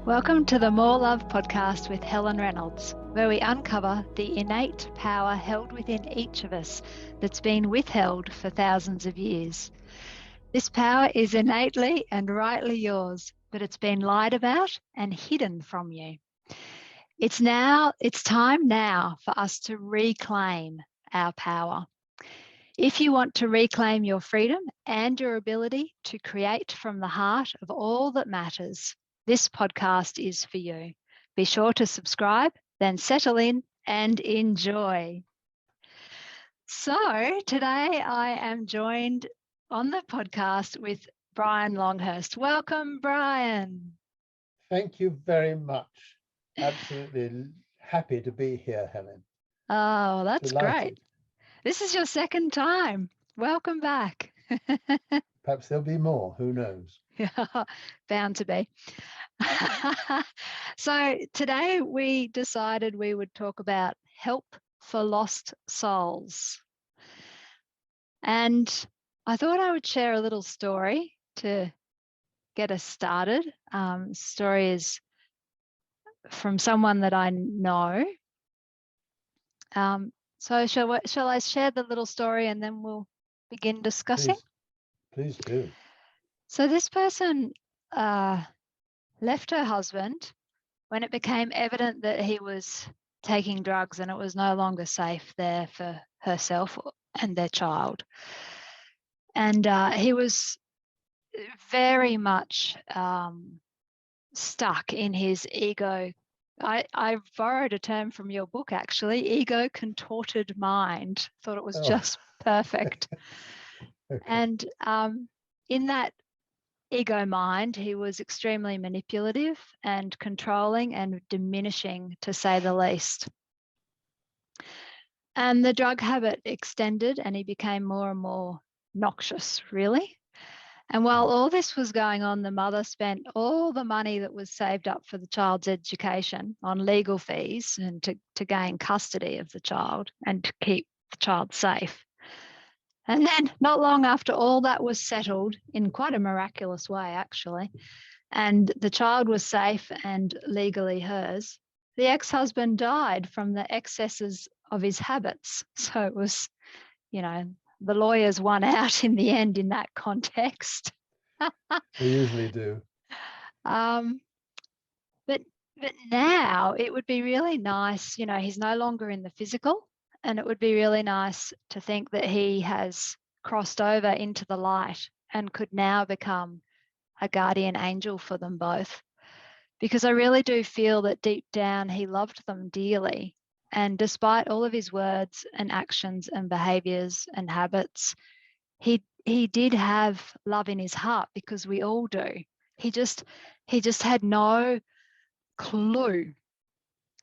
Welcome to the More Love podcast with Helen Reynolds, where we uncover the innate power held within each of us that's been withheld for thousands of years. This power is innately and rightly yours, but it's been lied about and hidden from you. It's time now for us to reclaim our power. If you want to reclaim your freedom and your ability to create from the heart of all that matters, this podcast is for you. Be sure to subscribe, then settle in and enjoy. So today I am joined on the podcast with Brian Longhurst. Welcome, Brian. Thank you very much. Absolutely happy to be here, Helen. Oh, that's Delighted. Great. This is your second time. Welcome back. Perhaps there'll be more, who knows? Yeah, bound to be. So today we decided we would talk about help for lost souls. And I thought I would share a little story to get us started. Story is from someone that I know. So shall I share the little story and then we'll begin discussing? Please do. So this person left her husband when it became evident that he was taking drugs and it was no longer safe there for herself and their child. And he was very much stuck in his ego. I borrowed a term from your book, actually, ego contorted mind. Thought it was just perfect. Okay. And in that ego mind, he was extremely manipulative and controlling and diminishing, to say the least. And the drug habit extended and he became more and more noxious, really. And while all this was going on, the mother spent all the money that was saved up for the child's education on legal fees and to gain custody of the child and to keep the child safe. And then not long after all that was settled, in quite a miraculous way, actually, and the child was safe and legally hers, the ex-husband died from the excesses of his habits. So it was, the lawyers won out in the end in that context. They usually do. But now it would be really nice, he's no longer in the physical, and it would be really nice to think that he has crossed over into the light and could now become a guardian angel for them both. Because I really do feel that deep down he loved them dearly. And despite all of his words and actions and behaviors and habits, he did have love in his heart, because we all do. He just had no clue,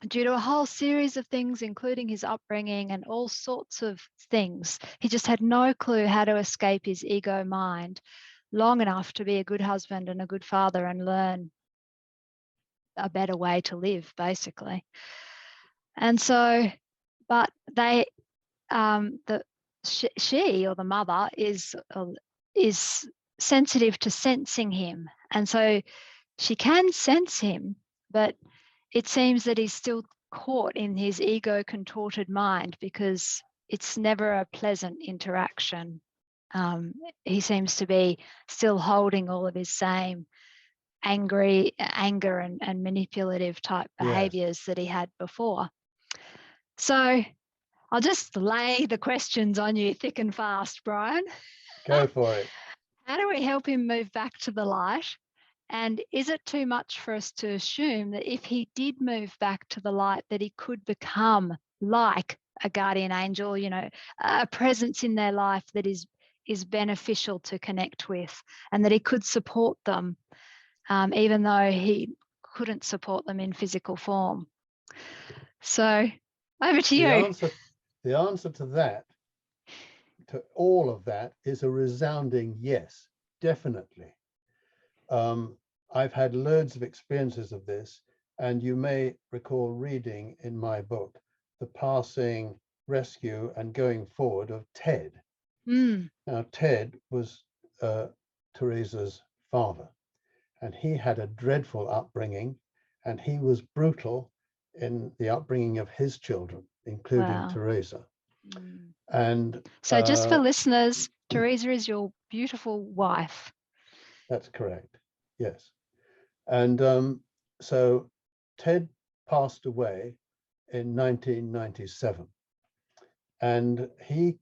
due to a whole series of things, including his upbringing and all sorts of things. He just had no clue how to escape his ego mind long enough to be a good husband and a good father and learn a better way to live, basically. And so, but they, she or the mother is sensitive to sensing him, and so she can sense him, but it seems that he's still caught in his ego contorted mind, because it's never a pleasant interaction. He seems to be still holding all of his same anger and manipulative type behaviors that he had before. So I'll just lay the questions on you thick and fast, Brian. Go for it. How do we help him move back to the light? And is it too much for us to assume that if he did move back to the light, that he could become like a guardian angel, a presence in their life that is beneficial to connect with, and that he could support them, even though he couldn't support them in physical form? So over to The you. answer to that, to all of that, is a resounding yes, definitely. I've had loads of experiences of this, and you may recall reading in my book the passing, rescue, and going forward of Ted. Now, Ted was Teresa's father, and he had a dreadful upbringing, and he was brutal in the upbringing of his children, including Wow. Teresa. And so just for listeners, Teresa is your beautiful wife. That's correct. Yes. And so Ted passed away in 1997. And he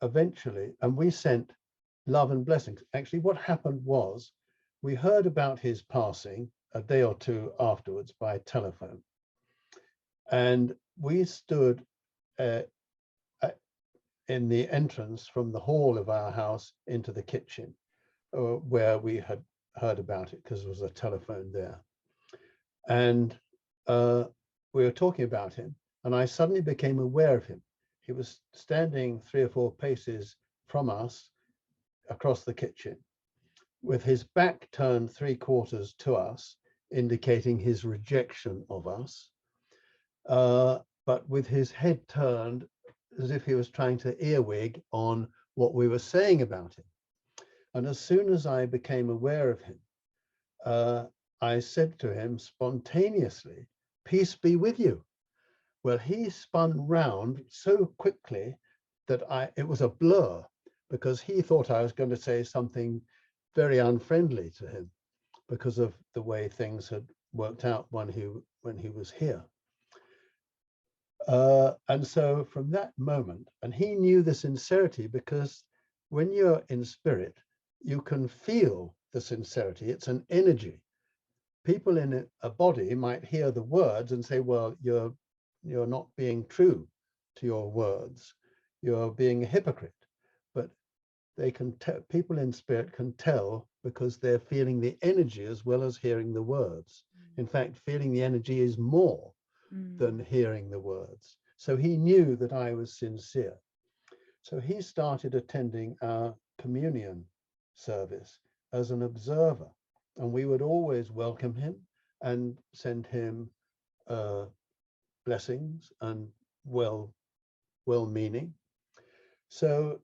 eventually, and we sent love and blessings. Actually, what happened was we heard about his passing a day or two afterwards by telephone. And we stood in the entrance from the hall of our house into the kitchen, where we had heard about it because there was a telephone there. And we were talking about him, and I suddenly became aware of him. He was standing 3 or 4 paces from us across the kitchen with his back turned 3/4 to us, indicating his rejection of us, but with his head turned as if he was trying to earwig on what we were saying about him. And as soon as I became aware of him, I said to him spontaneously, "Peace be with you." Well, he spun round so quickly that it was a blur, because he thought I was going to say something very unfriendly to him because of the way things had worked out when he was here. And so from that moment, and he knew the sincerity, because when you're in spirit, you can feel the sincerity. It's an energy. People in a body might hear the words and say, well, you're not being true to your words. You're being a hypocrite. But they can people in spirit can tell, because they're feeling the energy as well as hearing the words. In fact, feeling the energy is more than hearing the words. So he knew that I was sincere. So he started attending our communion service as an observer, and we would always welcome him and send him blessings and well-meaning. So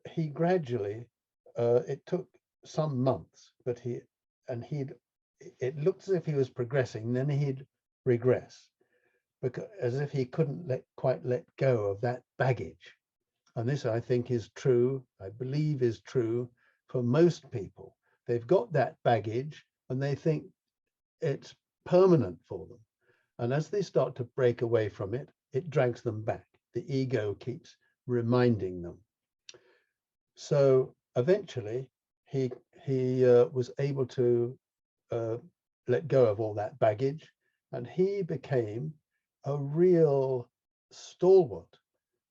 he gradually, it took some months, but it looked as if he was progressing, then he'd regress, because as if he couldn't quite let go of that baggage. And this, I think, is true, I believe is true for most people. They've got that baggage and they think it's permanent for them. And as they start to break away from it, it drags them back. The ego keeps reminding them. So eventually he was able to let go of all that baggage, and he became a real stalwart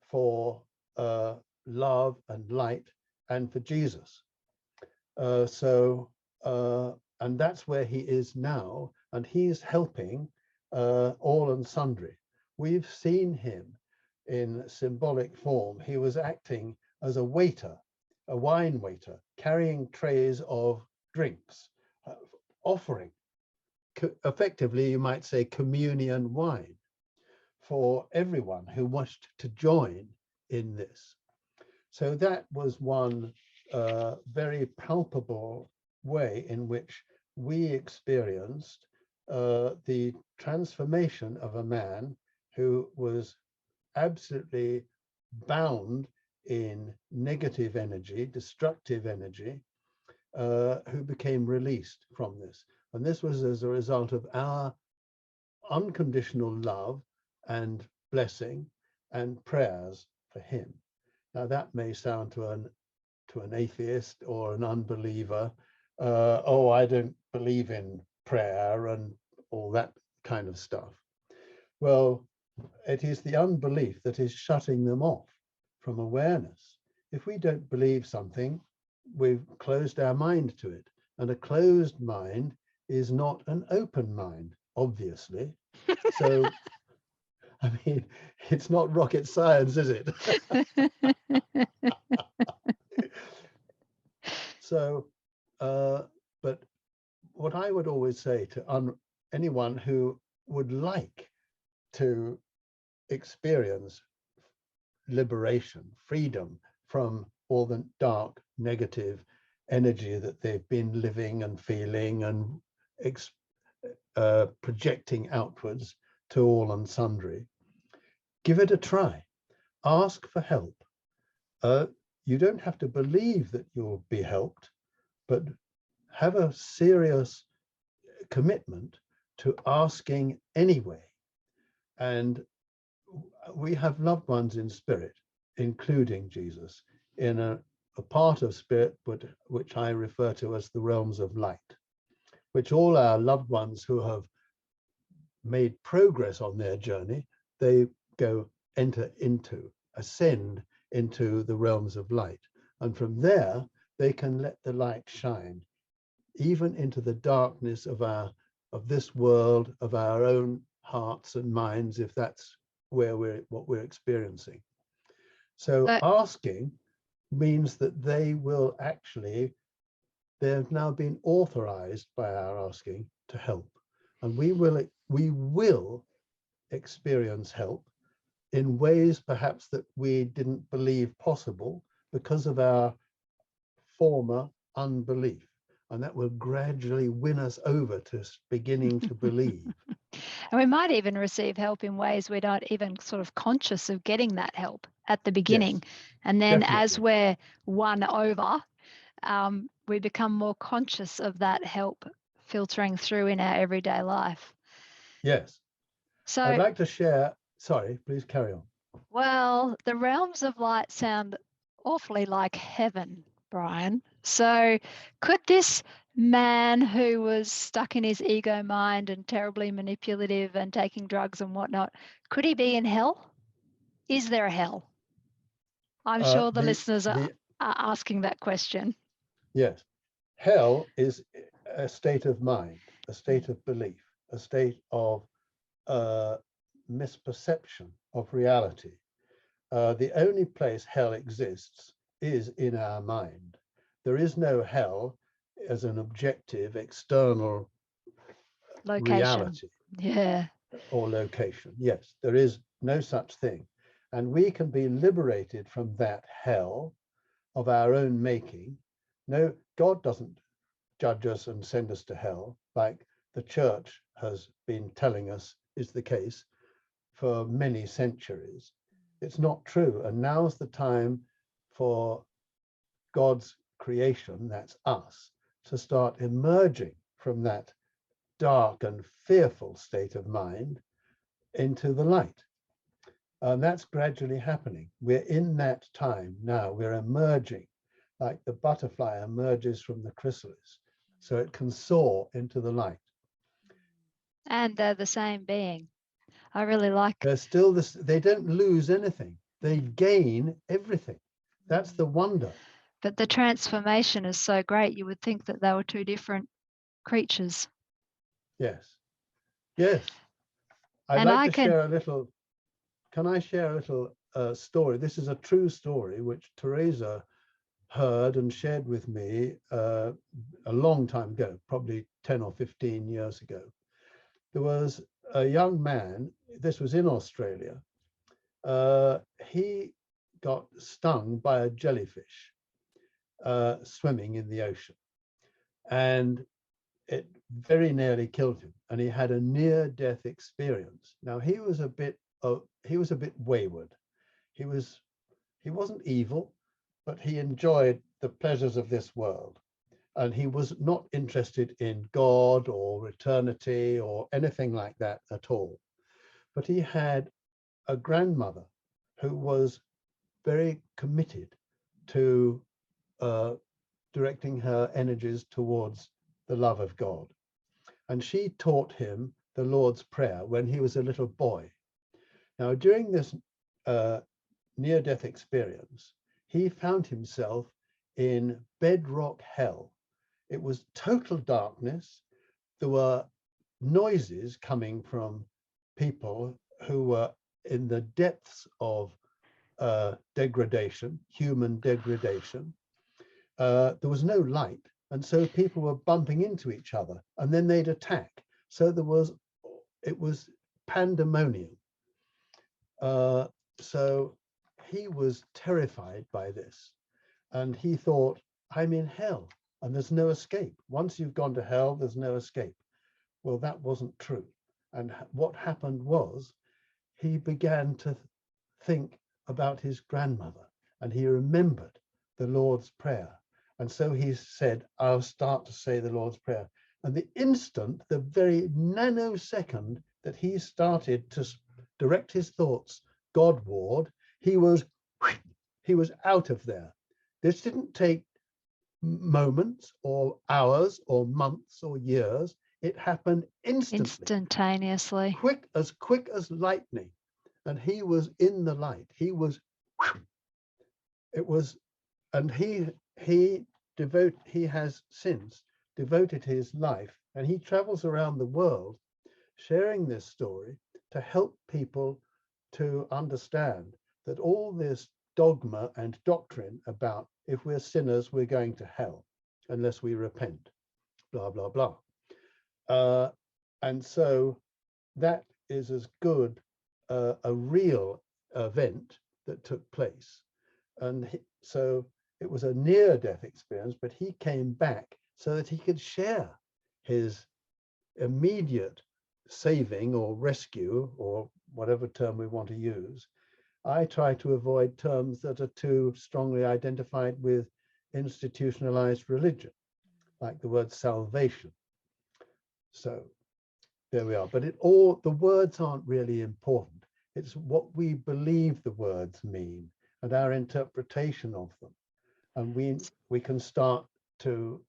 for love and light and for Jesus. And that's where he is now, and he's helping all and sundry. We've seen him in symbolic form. He was acting as a waiter, a wine waiter, carrying trays of drinks, offering, effectively, you might say, communion wine for everyone who wished to join in this. So that was one very palpable way in which we experienced the transformation of a man who was absolutely bound in negative energy, destructive energy, who became released from this. And this was as a result of our unconditional love and blessing and prayers for him. Now that may sound to an atheist or an unbeliever, oh, I don't believe in prayer and all that kind of stuff. Well, it is the unbelief that is shutting them off from awareness. If we don't believe something, we've closed our mind to it. And a closed mind is not an open mind, obviously. So, I mean, it's not rocket science, is it? So, but what I would always say to anyone who would like to experience liberation, freedom from all the dark, negative energy that they've been living and feeling and projecting outwards to all and sundry, give it a try. Ask for help. You don't have to believe that you'll be helped, but have a serious commitment to asking anyway. And we have loved ones in spirit, including Jesus, in a part of spirit which I refer to as the realms of light, which all our loved ones who have made progress on their journey, they ascend into the realms of light. And from there, they can let the light shine, even into the darkness of this world, of our own hearts and minds, if that's what we're experiencing. So asking means that they have now been authorized by our asking to help. And we will experience help in ways perhaps that we didn't believe possible because of our former unbelief. And that will gradually win us over to beginning to believe. And we might even receive help in ways we're not even sort of conscious of getting that help at the beginning. Yes, and then definitely. As we're won over, we become more conscious of that help filtering through in our everyday life. Yes. So I'd like to share, sorry, please carry on. Well, the realms of light sound awfully like heaven, Brian. So could this man who was stuck in his ego mind and terribly manipulative and taking drugs and whatnot, could he be in hell? Is there a hell? I'm sure the listeners are asking that question. Yes. Hell is a state of mind, a state of belief, a state of misperception of reality. The only place hell exists is in our mind. There is no hell as an objective external reality. Yeah. Or location. Yes, there is no such thing. And we can be liberated from that hell of our own making. No, God doesn't judge us and send us to hell like the church has been telling us is the case for many centuries. It's not true. And now's the time for God's creation, that's us, to start emerging from that dark and fearful state of mind into the light. And that's gradually happening. We're in that time now. We're emerging like the butterfly emerges from the chrysalis, so it can soar into the light. And they're the same being. I really like. They're still this. They don't lose anything. They gain everything. That's the wonder. But the transformation is so great. You would think that they were two different creatures. Yes. Yes. I'd like to share a little. Can I share a little story? This is a true story which Teresa heard and shared with me a long time ago, probably 10 or 15 years ago. There was a young man, this was in Australia. He got stung by a jellyfish swimming in the ocean, and it very nearly killed him, and he had a near-death experience. Now he was a bit wayward. He wasn't evil, but he enjoyed the pleasures of this world, and he was not interested in God or eternity or anything like that at all. But he had a grandmother who was very committed to directing her energies towards the love of God. And she taught him the Lord's Prayer when he was a little boy. Now, during this near-death experience, he found himself in bedrock hell. It was total darkness. There were noises coming from people who were in the depths of degradation, human degradation. There was no light, and so people were bumping into each other, and then they'd attack. So it was pandemonium. So he was terrified by this, and he thought, I'm in hell, and there's no escape. Once you've gone to hell, there's no escape. Well, that wasn't true. And what happened was he began to think about his grandmother, and he remembered the Lord's Prayer. And so he said, I'll start to say the Lord's Prayer. And the instant, the very nanosecond that he started to direct his thoughts Godward, he was out of there. This didn't take moments or hours or months or years. It happened instantly. Instantaneously. Quick as lightning. And he was in the light. He was, it was, and he has since devoted his life, and he travels around the world sharing this story to help people to understand that all this dogma and doctrine about if we're sinners, we're going to hell unless we repent, blah, blah, blah. And so that is as good a real event that took place. And so it was a near-death experience, but he came back so that he could share his immediate saving or rescue, or whatever term we want to use. I try to avoid terms that are too strongly identified with institutionalized religion, like the word salvation. So there we are. But the words aren't really important. It's what we believe the words mean and our interpretation of them. And we can start to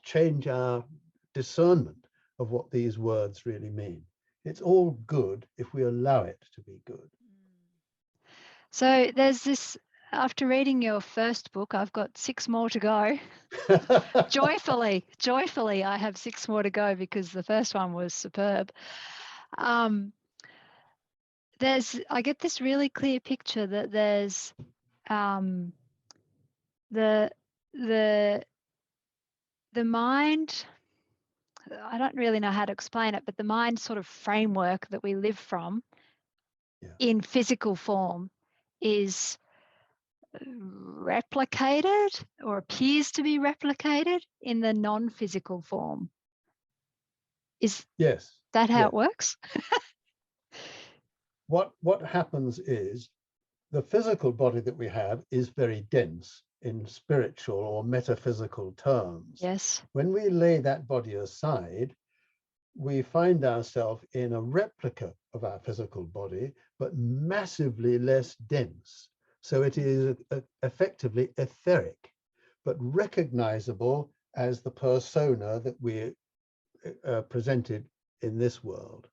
change our discernment of what these words really mean. It's all good if we allow it to be good. So there's this, after reading your first book, I've got 6 more to go. Joyfully, I have 6 more to go because the first one was superb. I get this really clear picture that there's the mind, I don't really know how to explain it, but the mind sort of framework that we live from in physical form is replicated or appears to be replicated in the non-physical form. Is that how it works? What happens is the physical body that we have is very dense in spiritual or metaphysical terms. Yes. When we lay that body aside, we find ourselves in a replica of our physical body, but massively less dense. So it is effectively etheric, but recognizable as the persona that we presented in this world.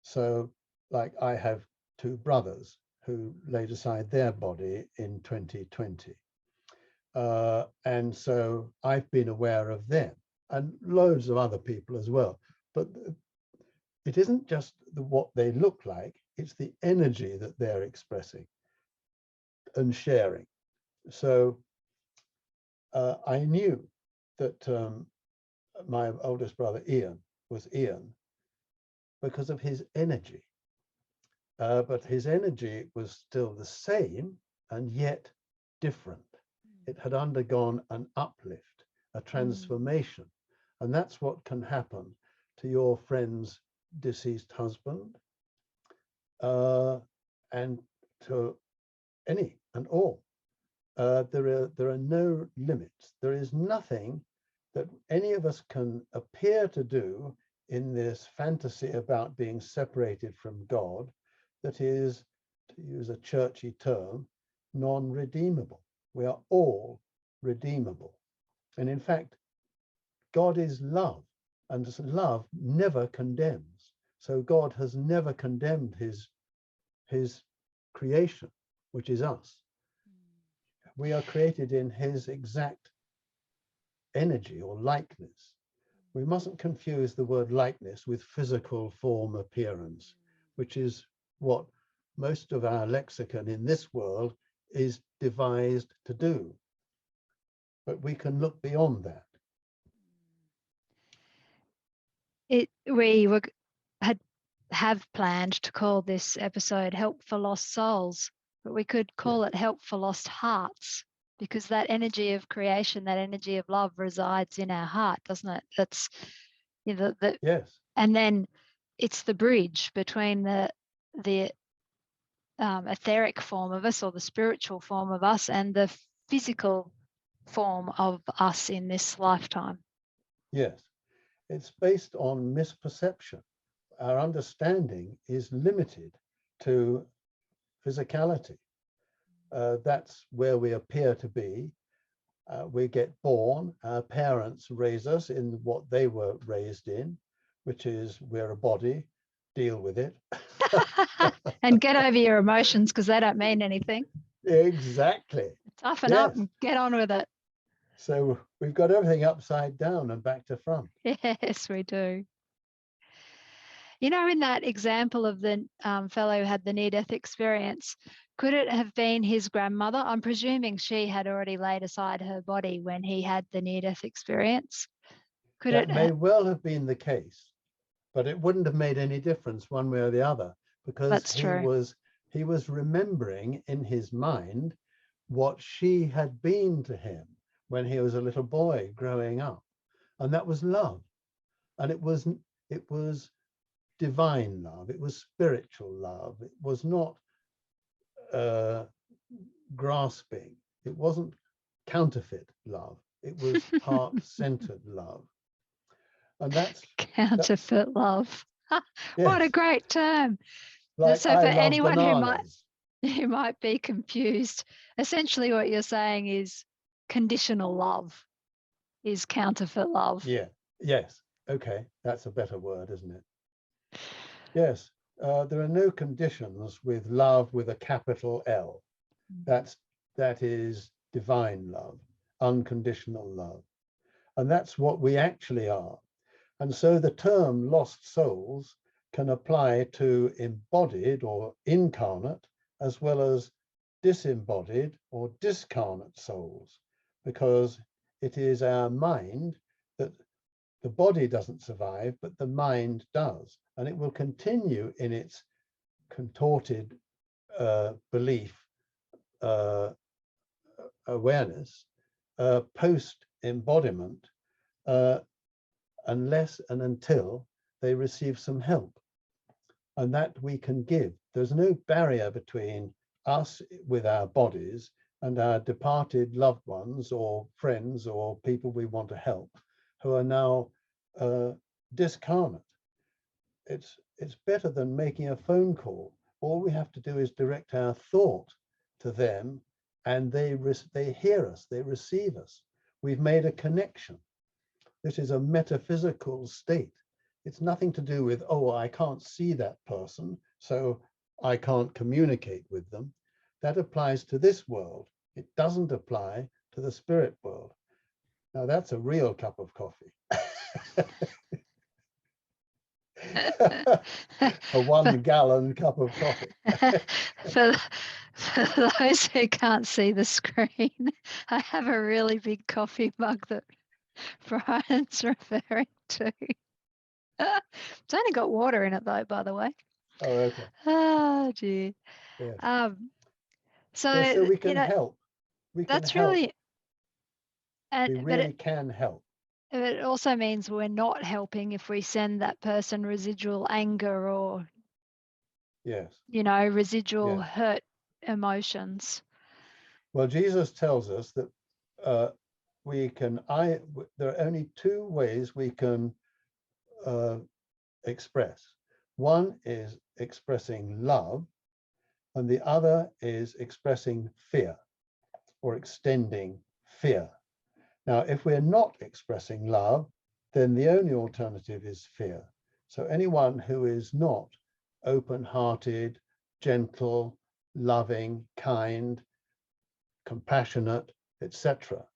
So, like, I have 2 brothers who laid aside their body in 2020. And so I've been aware of them and loads of other people as well. But it isn't just what they look like, it's the energy that they're expressing and sharing. So I knew that my oldest brother Ian was Ian because of his energy. But his energy was still the same and yet different. It had undergone an uplift, a transformation. And that's what can happen to your friend's deceased husband and to any and all. There are no limits. There is nothing that any of us can appear to do in this fantasy about being separated from God that is, to use a churchy term, non-redeemable. We are all redeemable. And in fact, God is love, and love never condemns. So God has never condemned his creation, which is us. We are created in his exact energy or likeness. We mustn't confuse the word likeness with physical form appearance, which is what most of our lexicon in this world is devised to do. But we can look beyond that. We have planned to call this episode Help for Lost Souls, but we could call it Help for Lost Hearts, because that energy of creation, that energy of love resides in our heart, doesn't it? That's, you know, Yes. And then it's the bridge between the etheric form of us, or the spiritual form of us, and the physical form of us in this lifetime. Yes. It's based on misperception. Our understanding is limited to physicality. That's where we appear to be. We get born, our parents raise us in what they were raised in, which is we're a body, deal with it. And get over your emotions, because they don't mean anything. Exactly. Toughen up and get on with it. So we've got everything upside down and back to front. Yes, we do. You know, in that example of the fellow who had the near-death experience, could it have been his grandmother? I'm presuming she had already laid aside her body when he had the near-death experience. That may well have been the case, but it wouldn't have made any difference one way or the other, because he was remembering in his mind what she had been to him when he was a little boy growing up, and that was love. And it was divine love, it was spiritual love, it was not grasping, it wasn't counterfeit love, it was heart-centered love. And that's counterfeit love. Yes. What a great term. Like, so for anyone bananas. who might be confused, essentially what you're saying is conditional love is counterfeit love. Yeah. Yes. Okay. That's a better word, isn't it? Yes. There are no conditions with love with a capital L. That is divine love, unconditional love. And that's what we actually are. And so the term lost souls can apply to embodied or incarnate, as well as disembodied or discarnate souls, because it is our mind that the body doesn't survive, but the mind does. And it will continue in its contorted belief awareness post-embodiment, unless and until they receive some help. And that we can give. There's no barrier between us with our bodies and our departed loved ones or friends or people we want to help who are now discarnate. It's better than making a phone call. All we have to do is direct our thought to them, and they hear us, they receive us. We've made a connection. This is a metaphysical state. It's nothing to do with, oh, I can't see that person, so I can't communicate with them. That applies to this world. It doesn't apply to the spirit world. Now that's a real cup of coffee. A 1 gallon cup of coffee. for those who can't see the screen, I have a really big coffee mug that Brian's referring to. It's only got water in it though, by the way. Oh, okay. Oh dear. Yes. So we can help. We can that's help. really, We really can help. It also means we're not helping if we send that person residual anger or, yes, residual hurt emotions. Well, Jesus tells us that there are only 2 ways we can express. One is expressing love, and the other is expressing fear or extending fear. Now, if we're not expressing love, then the only alternative is fear. So anyone who is not open-hearted, gentle, loving, kind, compassionate, etc.,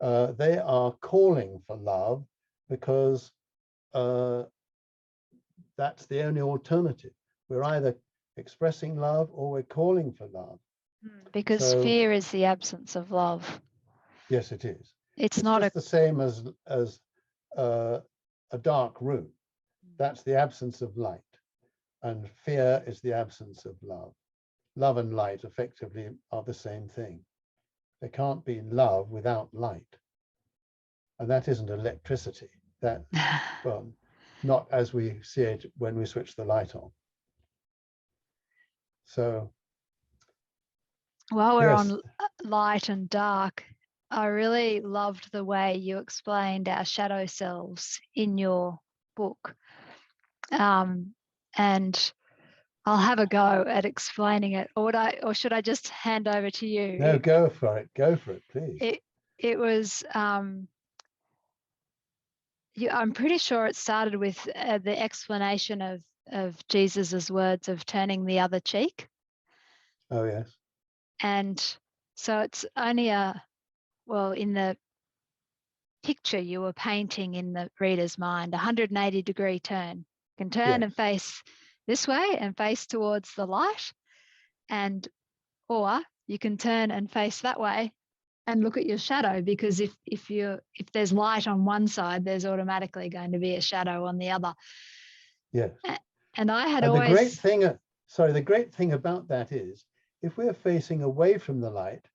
they are calling for love because that's the only alternative. We're either expressing love or we're calling for love. Because So fear is the absence of love. yes, it is. It's It's not just the same as a dark room. That's the absence of light. And fear is the absence of love. Love and light effectively are the same thing. There can't be love without light. And that isn't electricity. That, well, not as we see it when we switch the light on. So, While we're yes, on light and dark, I really loved the way you explained our shadow selves in your book. And I'll have a go at explaining it, or should I just hand over to you? no, go for it, please. It was. I'm pretty sure it started with the explanation of Jesus's words of turning the other cheek. Oh yes. And so it's only in the picture you were painting in the reader's mind, 180-degree turn. You can turn Yes. and face this way and face towards the light, or you can turn and face that way and look at your shadow, because if there's light on one side, there's automatically going to be a shadow on the other. Yes. And I had and always... the great thing about that is, if we're facing away from the light,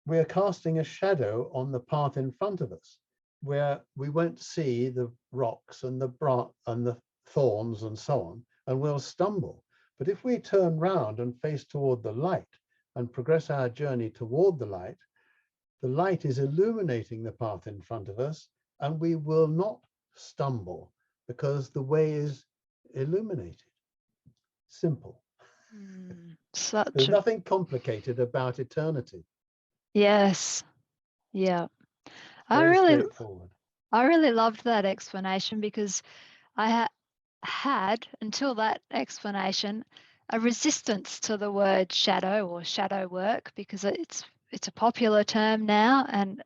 we're casting a shadow on the path in front of us, where we won't see the rocks and the thorns and so on, and we'll stumble. But if we turn round and face toward the light and progress our journey toward the light is illuminating the path in front of us, and we will not stumble because the way is illuminated. Simple. There's nothing complicated about eternity. Yes. Yeah. Very straightforward. I really loved that explanation, because I had, until that explanation, a resistance to the word shadow or shadow work, because it's a popular term now, and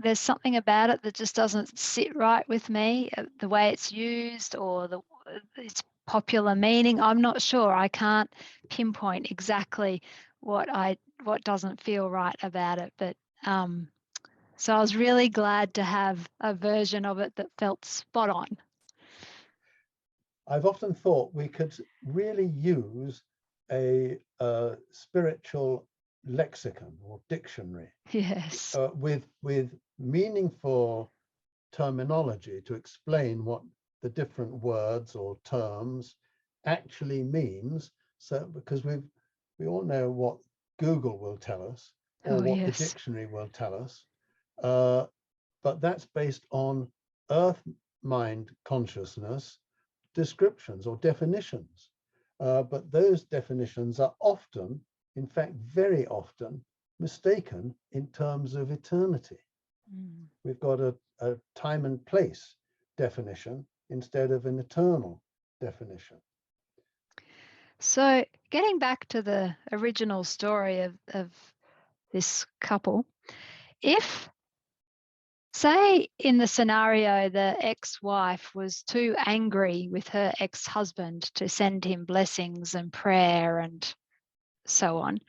there's something about it that just doesn't sit right with me, the way it's used or its popular meaning. I'm not sure. I can't pinpoint exactly what doesn't feel right about it, but so I was really glad to have a version of it that felt spot on. I've often thought we could really use a spiritual lexicon or dictionary. Yes. With meaningful terminology to explain what the different words or terms actually means. So, because we all know what Google will tell us, or what the dictionary will tell us, but that's based on earth mind consciousness descriptions or definitions. But those definitions are often, in fact, very often, mistaken in terms of eternity. We've got a time and place definition instead of an eternal definition. So getting back to the original story of this couple, if, say, in the scenario, the ex-wife was too angry with her ex-husband to send him blessings and prayer and so on,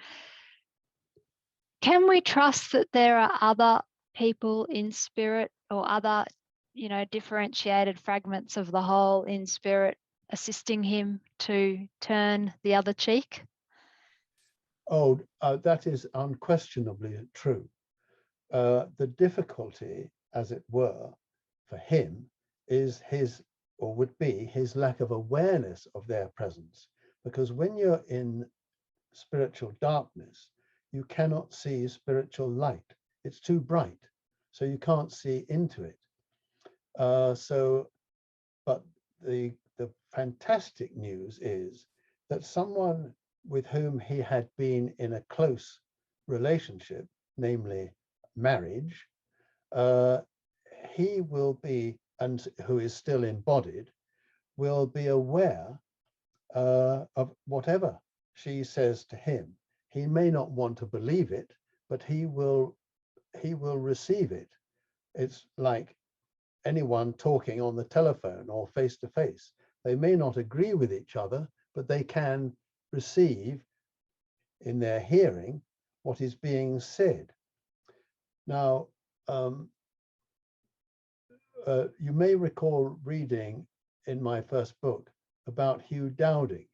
can we trust that there are other people in spirit, or other, differentiated fragments of the whole in spirit, assisting him to turn the other cheek? Oh, that is unquestionably true. The difficulty, as it were, for him is would be his lack of awareness of their presence. Because when you're in spiritual darkness, you cannot see spiritual light. It's too bright, so you can't see into it. But the the fantastic news is that someone with whom he had been in a close relationship, namely marriage, uh, he will be, and who is still embodied, will be aware of whatever she says to him. He may not want to believe it, but he will receive it. It's like anyone talking on the telephone or face to face. They may not agree with each other, but they can receive in their hearing what is being said. Now, you may recall reading in my first book about Hugh Dowding,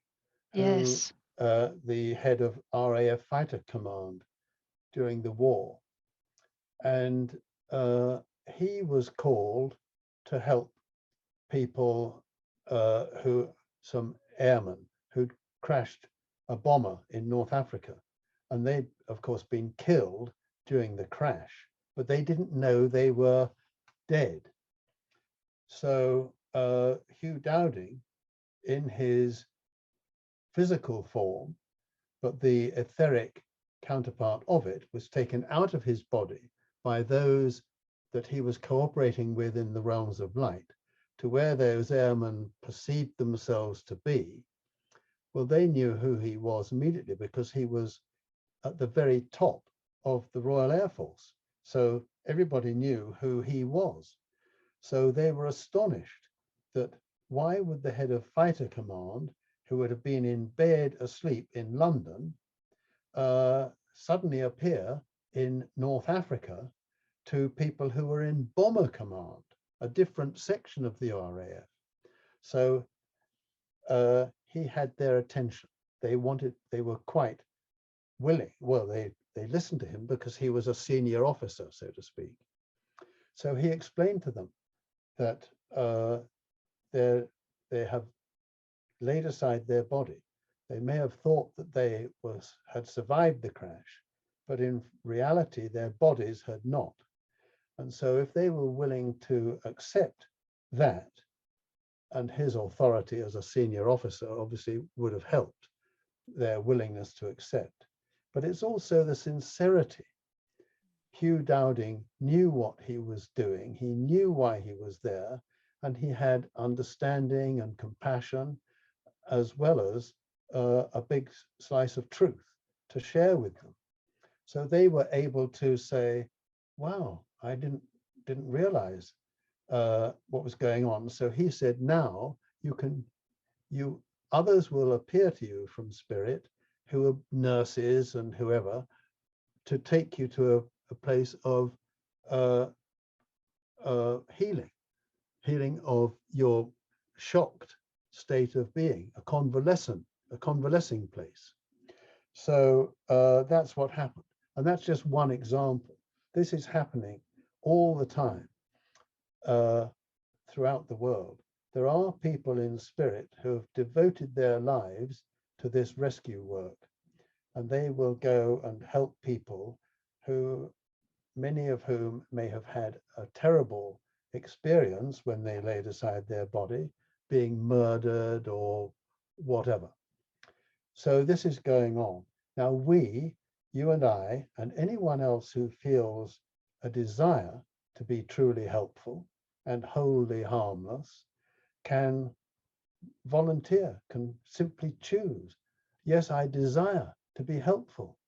who Yes. the head of RAF Fighter Command during the war. And he was called to help people some airmen who'd crashed a bomber in North Africa. And they'd, of course, been killed during the crash, but they didn't know they were dead. So Hugh Dowding, in his physical form, but the etheric counterpart of it, was taken out of his body by those that he was cooperating with in the realms of light to where those airmen perceived themselves to be. Well, they knew who he was immediately because he was at the very top of the Royal Air Force. So everybody knew who he was. So they were astonished that why would the head of fighter command, who would have been in bed asleep in London, suddenly appear in North Africa to people who were in bomber command, a different section of the RAF. So he had their attention. They were quite willing. Well, they listened to him because he was a senior officer, so to speak. So he explained to them that they have laid aside their body. They may have thought that they had survived the crash, but in reality, their bodies had not. And so if they were willing to accept that, and his authority as a senior officer obviously would have helped their willingness to accept. But it's also the sincerity. Hugh Dowding knew what he was doing. He knew why he was there, and he had understanding and compassion, as well as a big slice of truth to share with them. So they were able to say, wow, I didn't realize what was going on. So he said, now others will appear to you from spirit, who are nurses and whoever, to take you to a place of healing of your shocked state of being, a convalescing place. So that's what happened. And that's just one example. This is happening all the time throughout the world. There are people in spirit who have devoted their lives to this rescue work, and they will go and help people who, many of whom may have had a terrible experience when they laid aside their body, being murdered or whatever. So this is going on. Now you and I, and anyone else who feels a desire to be truly helpful and wholly harmless, can volunteer, can simply choose, yes, I desire to be helpful.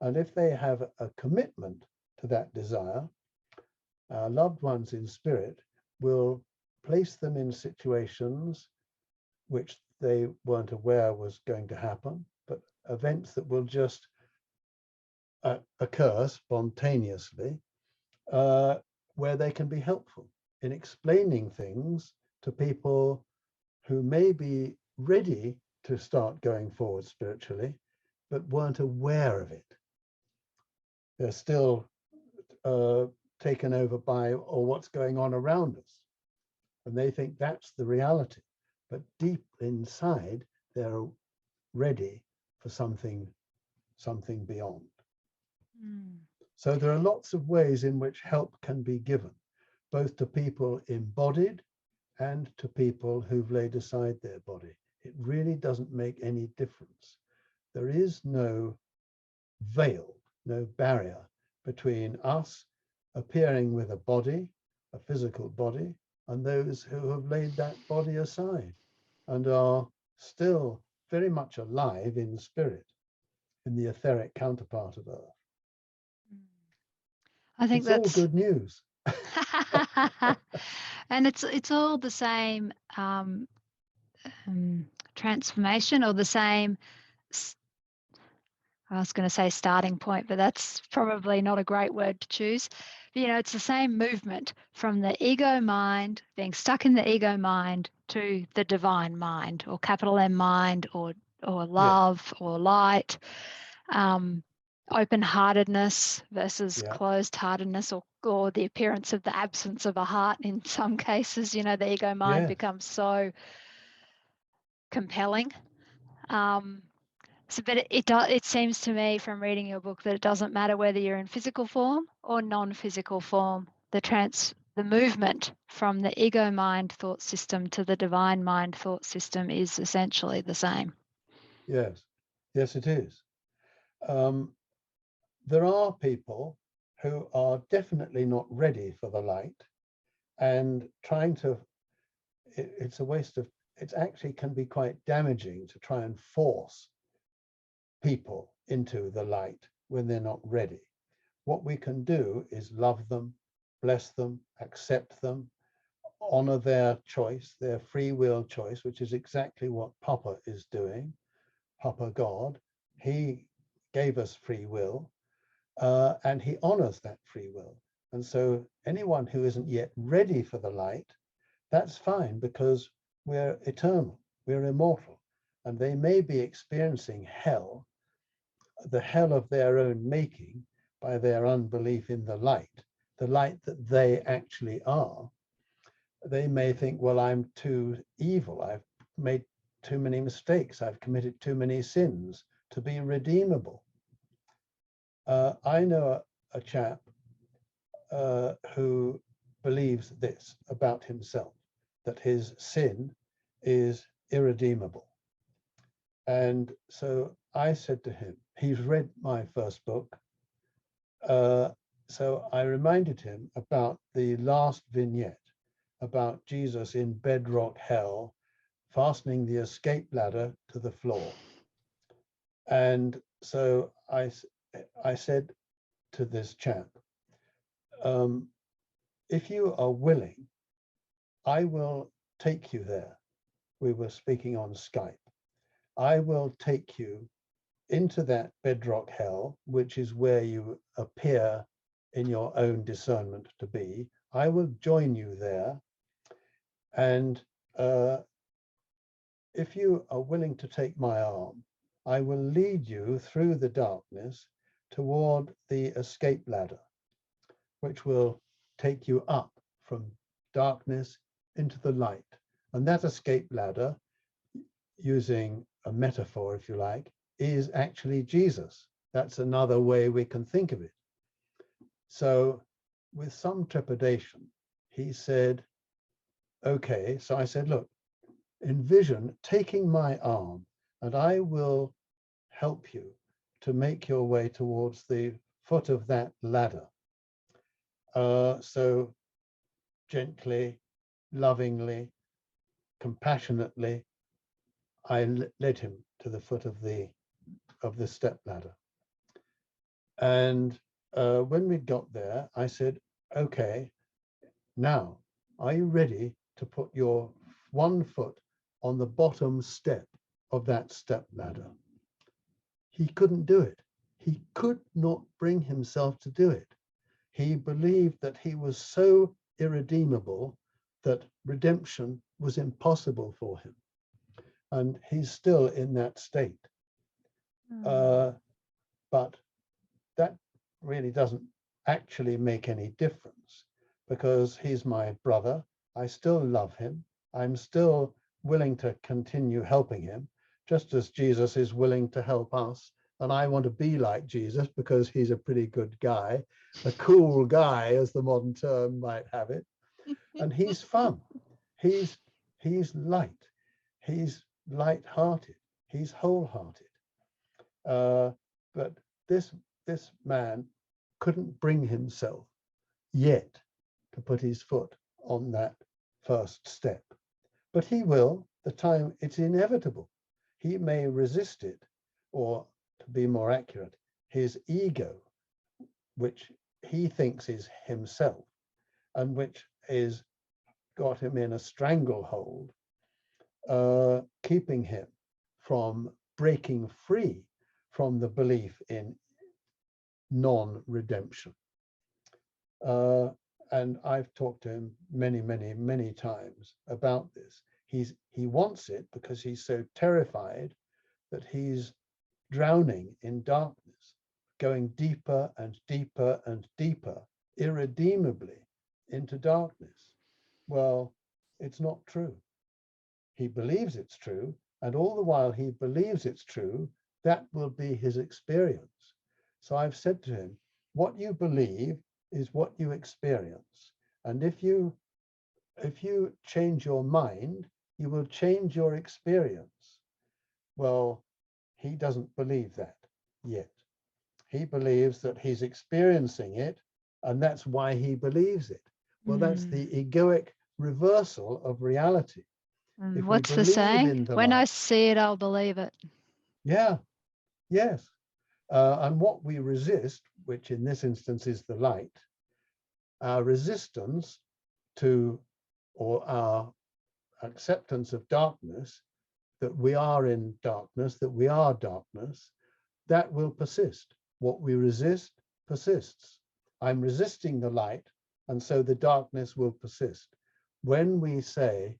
And if they have a commitment to that desire, our loved ones in spirit will place them in situations which they weren't aware was going to happen, but events that will just occur spontaneously, where they can be helpful in explaining things to people who may be ready to start going forward spiritually, but weren't aware of it. They're still taken over by what's going on around us. And they think that's the reality. But deep inside, they're ready for something beyond. Mm. So there are lots of ways in which help can be given, both to people embodied and to people who've laid aside their body. It really doesn't make any difference. There is no veil, no barrier between us appearing with a body, a physical body, and those who have laid that body aside and are still very much alive in spirit, in the etheric counterpart of Earth. I think It's all that's good news. and it's all the same transformation, or the same, I was going to say starting point, but that's probably not a great word to choose. But, it's the same movement from the ego mind, being stuck in the ego mind, to the divine mind, or capital M mind, or love, or light, open-heartedness versus closed-heartedness, or the appearance of the absence of a heart in some cases. The ego mind becomes so compelling. But it seems to me from reading your book that it doesn't matter whether you're in physical form or non-physical form. The movement from the ego mind thought system to the divine mind thought system is essentially the same. Yes, it is. There are people who are definitely not ready for the light, and it's a waste of, it actually can be quite damaging to try and force people into the light when they're not ready. What we can do is love them, bless them, accept them, honor their choice, their free will choice, which is exactly what Papa is doing. Papa God, he gave us free will, and he honors that free will. And so anyone who isn't yet ready for the light, that's fine, because we're eternal, we're immortal, and they may be experiencing hell, the hell of their own making, by their unbelief in the light that they actually are. They may think, well, I'm too evil, I've made too many mistakes, I've committed too many sins to be redeemable. I know a chap who believes this about himself, that his sin is irredeemable. And so I said to him, he's read my first book, so I reminded him about the last vignette, about Jesus in bedrock hell, fastening the escape ladder to the floor. And so I said to this chap, if you are willing, I will take you there. We were speaking on Skype. I will take you into that bedrock hell, which is where you appear in your own discernment to be. I will join you there. And if you are willing to take my arm, I will lead you through the darkness toward the escape ladder, which will take you up from darkness into the light. And that escape ladder, using a metaphor, if you like, is actually Jesus. That's another way we can think of it. So with some trepidation, he said, okay. So I said, look, envision taking my arm and I will help you to make your way towards the foot of that ladder. So gently, lovingly, compassionately, I led him to the foot of the step ladder. And when we got there, I said, okay, now, are you ready to put your one foot on the bottom step of that step ladder? He couldn't do it. He could not bring himself to do it. He believed that he was so irredeemable that redemption was impossible for him. And he's still in that state. But that really doesn't actually make any difference, because he's my brother. I still love him. I'm still willing to continue helping him, just as Jesus is willing to help us. And I want to be like Jesus because he's a pretty good guy, a cool guy, as the modern term might have it. And he's fun. He's light. He's light-hearted. He's wholehearted. But this man couldn't bring himself yet to put his foot on that first step. But he will. The time, it's inevitable. He may resist it, or to be more accurate, his ego, which he thinks is himself, and which is got him in a stranglehold, keeping him from breaking free from the belief in non-redemption. And I've talked to him many times about this. He wants it because he's so terrified that he's drowning in darkness, going deeper and deeper and deeper, irredeemably into darkness. Well, it's not true. He believes it's true, and all the while he believes it's true, that will be his experience. So I've said to him, what you believe is what you experience. And if you change your mind, you will change your experience. Well, he doesn't believe that yet. He believes that he's experiencing it, and that's why he believes it. Well, that's the egoic reversal of reality. If What's we the believe saying? in the When I light, see it, I'll believe it. yeah, yes. And what we resist, which in this instance is the light, our resistance to, or our acceptance of darkness, that we are in darkness, that we are darkness, that will persist. What we resist persists. I'm resisting the light, and so the darkness will persist. When we say,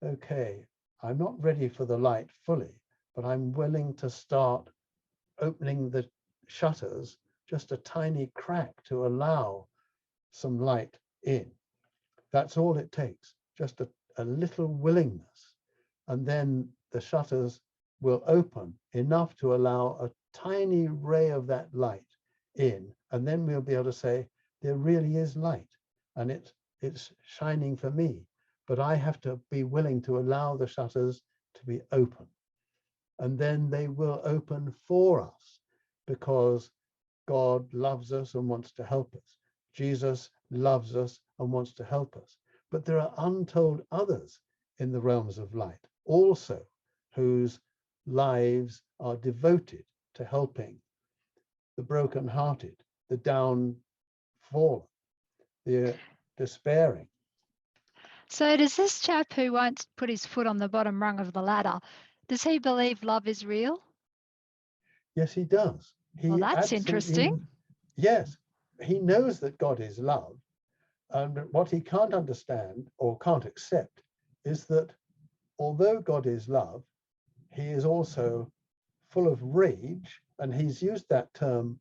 okay, I'm not ready for the light fully, but I'm willing to start opening the shutters just a tiny crack to allow some light in. That's all it takes, just a little willingness. And then the shutters will open enough to allow a tiny ray of that light in. And then we'll be able to say, there really is light, and it's shining for me. But I have to be willing to allow the shutters to be open. And then they will open for us, because God loves us and wants to help us. Jesus loves us and wants to help us. But there are untold others in the realms of light also, whose lives are devoted to helping the brokenhearted, the downfallen, the despairing. So does this chap who won't put his foot on the bottom rung of the ladder, does he believe love is real? Yes, he does. Well, He that's absolutely, interesting. yes, he knows that God is love. And what he can't understand or can't accept is that although God is love, he is also full of rage. And he's used that term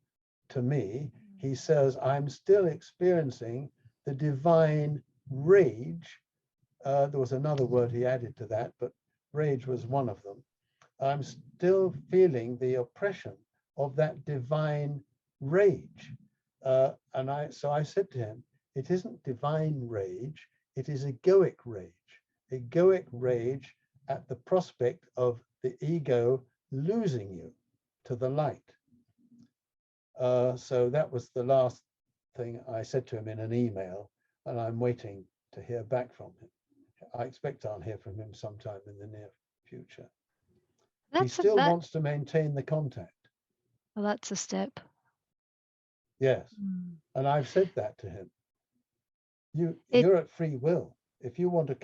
to me. He says, I'm still experiencing the divine rage. There was another word he added to that, but rage was one of them. I'm still feeling the oppression of that divine rage. So I said to him, it isn't divine rage, it is egoic rage at the prospect of the ego losing you to the light. So that was the last thing I said to him in an email, and I'm waiting to hear back from him. I expect I'll hear from him sometime in the near future. He still wants to maintain the contact. Well, that's a step. Yes. And I've said that to him. You're at free will. If you want to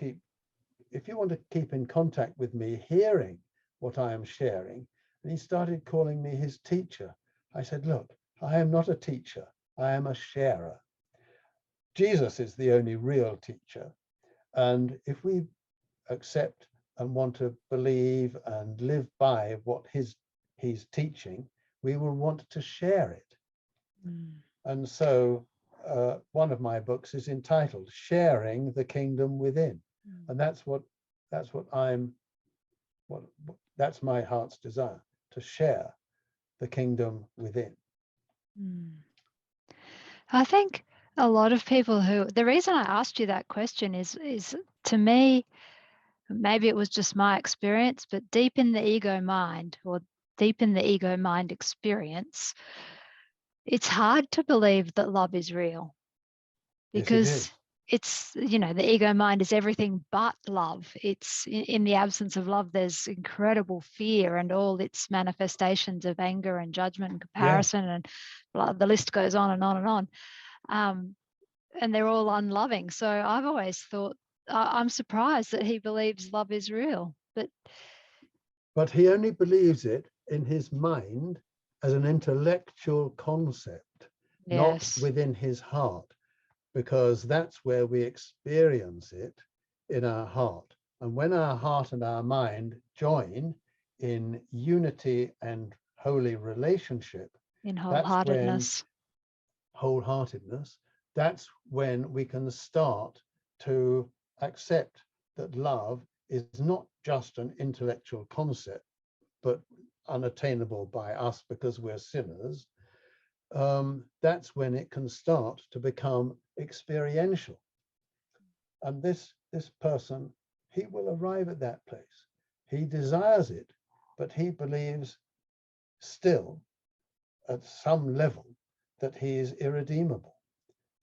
keep in contact with me, hearing what I am sharing. And he started calling me his teacher. I said, look, I am not a teacher. I am a sharer. Jesus is the only real teacher. And if we accept and want to believe and live by what he's teaching, we will want to share it. And so one of my books is entitled Sharing the Kingdom Within. And that's my heart's desire, to share the kingdom within. I think A lot of people who, the reason I asked you that question is to me, maybe it was just my experience, but deep in the ego mind, or deep in the ego mind experience, it's hard to believe that love is real, Yes, it because is. it's, the ego mind is everything but love. It's in the absence of love, there's incredible fear and all its manifestations of anger and judgment and Yes. comparison, and the list goes on and on and on. And they're all unloving. So I've always thought, I'm surprised that he believes love is real. But he only believes it in his mind as an intellectual concept, not Yes, within his heart, because that's where we experience it, in our heart. And when our heart and our mind join in unity and holy relationship, in that's when wholeheartedness. wholeheartedness, that's when we can start to accept that love is not just an intellectual concept, but unattainable by us because we're sinners. That's when it can start to become experiential. And this person, he will arrive at that place. He desires it, but he believes still at some level that he is irredeemable,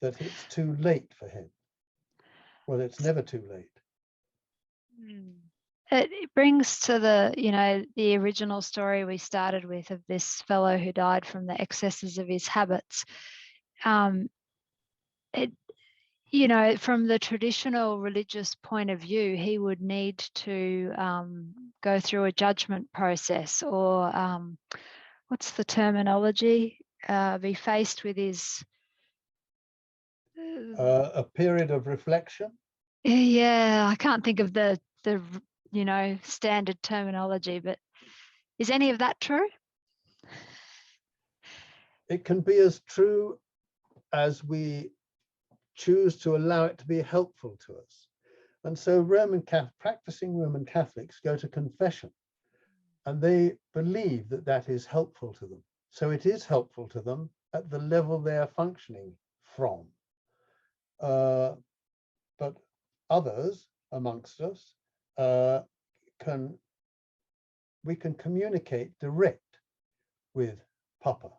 that it's too late for him. Well, it's never too late. Mm. It brings to the original story we started with, of this fellow who died from the excesses of his habits. Um, it, from the traditional religious point of view, he would need to go through a judgment process, or what's the terminology? Be faced with his. A period of reflection. Yeah, I can't think of the standard terminology, but is any of that true? It can be as true as we choose to allow it to be helpful to us. And so practicing Roman Catholics go to confession, and they believe that that is helpful to them. So it is helpful to them at the level they are functioning from. But others amongst us, uh, can we can communicate direct with Papa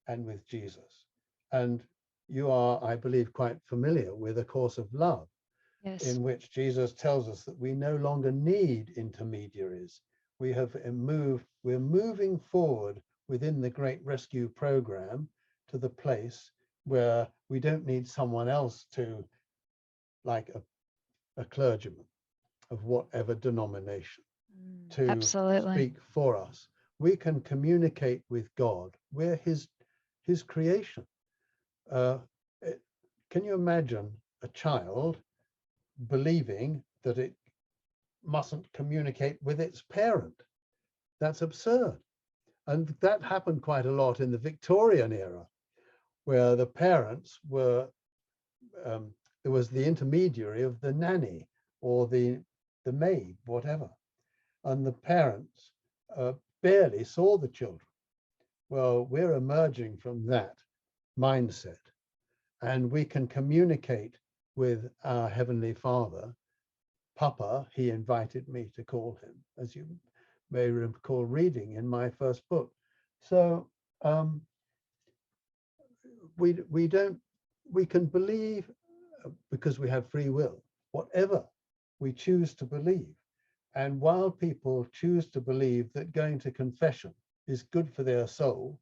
and with Jesus. And you are, I believe, quite familiar with A Course of Love, Yes. in which Jesus tells us that we no longer need intermediaries. We're moving forward within the Great Rescue Program to the place where we don't need someone else to, like a clergyman of whatever denomination, to Absolutely. speak for us. We can communicate with God. We're his creation. Uh, can you imagine a child believing that it mustn't communicate with its parent? That's absurd. And that happened quite a lot in the Victorian era, where the parents were, there was the intermediary of the nanny or the maid, whatever. And the parents uh, barely saw the children. Well, we're emerging from that mindset, and we can communicate with our Heavenly Father. Papa, he invited me to call him, as you may recall reading in my first book. So we don't we can believe, because we have free will, whatever we choose to believe. And while people choose to believe that going to confession is good for their soul,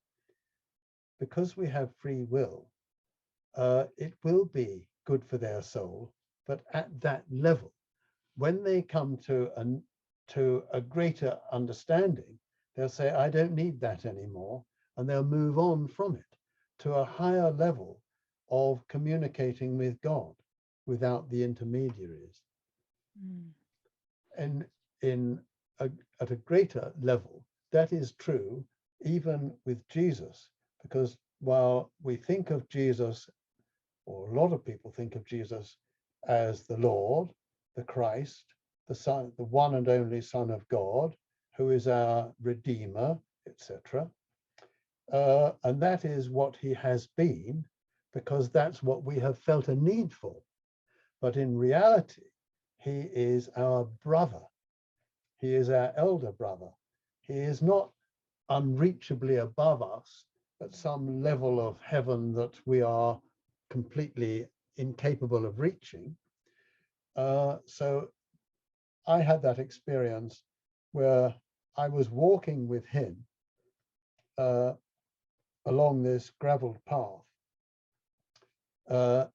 because we have free will, it will be good for their soul, but at that level. When they come to a greater understanding, they'll say, I don't need that anymore, and they'll move on from it to a higher level of communicating with God without the intermediaries. Mm. And at a greater level, that is true even with Jesus, because while we think of Jesus, or a lot of people think of Jesus as the Lord, the Christ, the Son, the one and only Son of God, who is our Redeemer, etc. And that is what he has been because that's what we have felt a need for. But in reality, he is our brother. He is our elder brother. He is not unreachably above us at some level of heaven that we are completely incapable of reaching. So I had that experience where I was walking with him along this graveled path,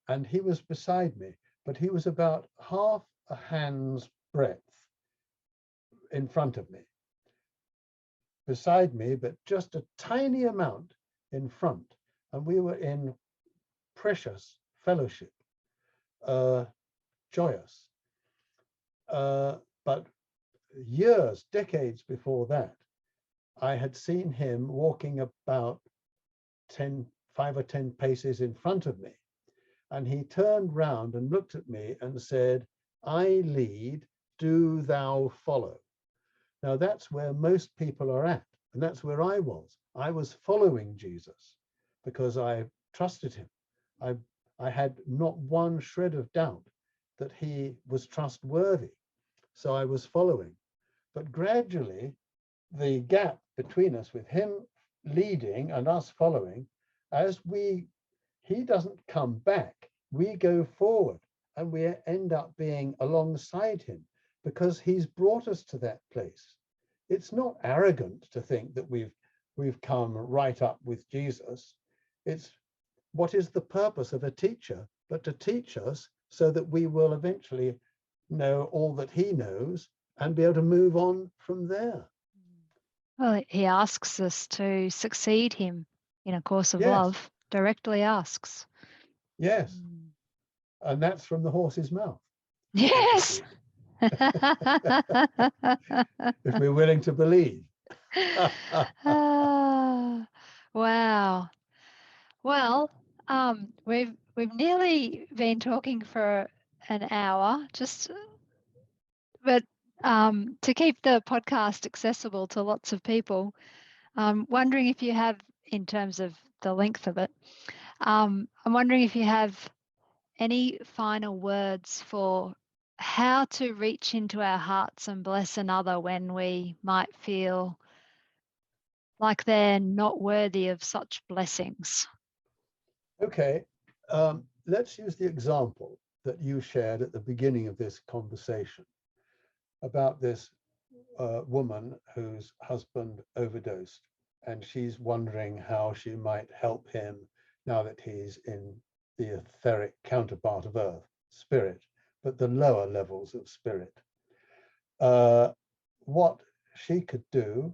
and he was beside me, but he was about half a hand's breadth in front of me, beside me, but just a tiny amount in front. And we were in precious fellowship, joyous. But years, decades before that, I had seen him walking about 5 or 10 paces in front of me. And he turned round and looked at me and said, "I lead, do thou follow." Now that's where most people are at. And that's where I was. I was following Jesus because I trusted him. I had not one shred of doubt that he was trustworthy. So I was following. But gradually, the gap between us, with him leading and us following, as he doesn't come back, we go forward and we end up being alongside him because he's brought us to that place. It's not arrogant to think that we've come right up with Jesus. It's what is the purpose of a teacher but to teach us so that we will eventually know all that he knows and be able to move on from there. Well, he asks us to succeed him in a course of Yes, love, directly asks. yes. And that's from the horse's mouth. Yes. If we're willing to believe. Ah, wow. Well, we've nearly been talking for an hour, but to keep the podcast accessible to lots of people, I'm wondering if you have, in terms of the length of it, I'm wondering if you have any final words for how to reach into our hearts and bless another when we might feel like they're not worthy of such blessings. Okay, let's use the example that you shared at the beginning of this conversation about this woman whose husband overdosed, and she's wondering how she might help him now that he's in the etheric counterpart of earth, spirit, but the lower levels of spirit. What she could do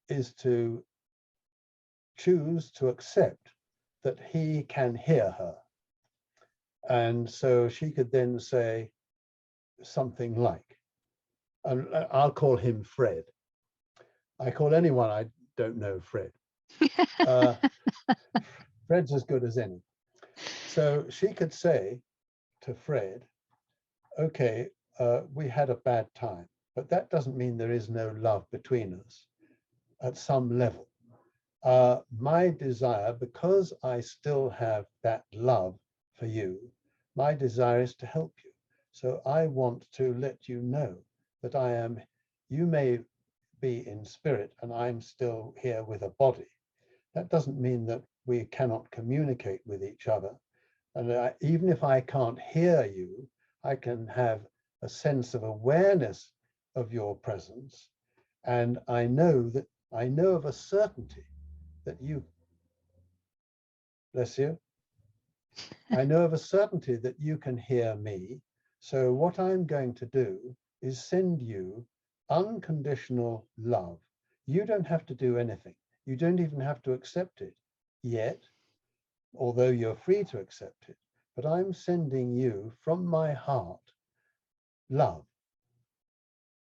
is to choose to accept that he can hear her. And so she could then say something like, and I'll call him Fred. I call anyone I don't know Fred. Fred's as good as any. So she could say to Fred, okay, we had a bad time, but that doesn't mean there is no love between us at some level. My desire, because I still have that love for you, my desire is to help you. So I want to let you know that you may be in spirit and I'm still here with a body. That doesn't mean that we cannot communicate with each other. And even if I can't hear you, I can have a sense of awareness of your presence. And I know of a certainty that you, bless you, I know of a certainty that you can hear me. So what I'm going to do is send you unconditional love. You don't have to do anything. You don't even have to accept it yet, although you're free to accept it. But I'm sending you from my heart love.